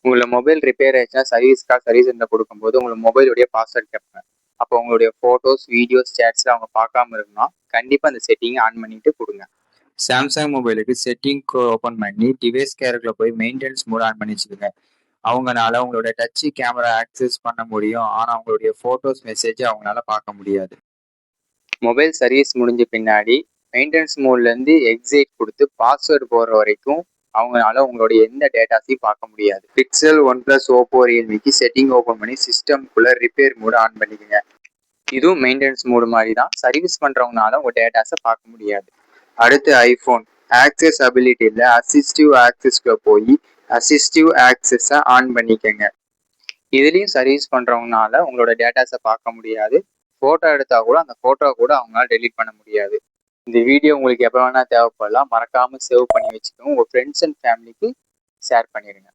உங்களோட mobile repair ஆயிடுச்சுன்னா service centre கொடுக்கும்போது உங்களுக்கு மொபைலுடைய பாஸ்வேர்ட் கேட்பாங்க. அப்போ உங்களுடைய ஃபோட்டோஸ், வீடியோஸ், சேட்ஸ்லாம் அவங்க பார்க்காம இருக்கணும். கண்டிப்பாக அந்த செட்டிங்கை ஆன் பண்ணிட்டு கொடுங்க. சாம்சங் மொபைலுக்கு செட்டிங் ஓப்பன் பண்ணி டிவைஸ் கேருக்குள்ள போய் மெயின்டெனன்ஸ் மோட் ஆன் பண்ணி வச்சுக்கோங்க. அவங்களால உங்களோட டச் கேமரா ஆக்சஸ் பண்ண முடியும், ஆனால் அவங்களுடைய ஃபோட்டோஸ், மெசேஜ் அவங்களால பார்க்க முடியாது. மொபைல் சர்வீஸ் முடிஞ்ச பின்னாடி மெயின்டெனன்ஸ் மோட்லேருந்து எக்ஸிட் கொடுத்து பாஸ்வேர்டு போடுற வரைக்கும் அவங்களால உங்களுடைய எந்த டேட்டாஸையும் பார்க்க முடியாது. பிக்சல், OnePlus, Oppo, Realmeக்கு செட்டிங் ஓப்பன் பண்ணி சிஸ்டம்குள்ளே ரிப்பேர் மோட் ஆன் பண்ணிக்கோங்க. இதுவும் மெயின்டெனன்ஸ் மோடு மாதிரி தான். சர்வீஸ் பண்ணுறவங்களால உங்கள் டேட்டாஸை பார்க்க முடியாது. அடுத்து ஐஃபோன் ஆக்சஸ் அபிலிட்டியில் அசிஸ்டிவ் ஆக்சஸ்க்கு போய் அசிஸ்டிவ் ஆக்சஸை ஆன் பண்ணிக்கோங்க. இதுலேயும் சர்வீஸ் பண்ணுறவங்கனால உங்களோட டேட்டாஸை பார்க்க முடியாது. ஃபோட்டோ எடுத்தால் கூட அந்த ஃபோட்டோ கூட அவங்களால டெலீட் பண்ண முடியாது. இந்த வீடியோ உங்களுக்கு எப்போ வேணால் தேவைப்படலாம். மறக்காமல் சேவ் பண்ணி வச்சுக்கோங்க. உங்கள் ஃப்ரெண்ட்ஸ் அண்ட் ஃபேமிலிக்கு ஷேர் பண்ணிடுங்க.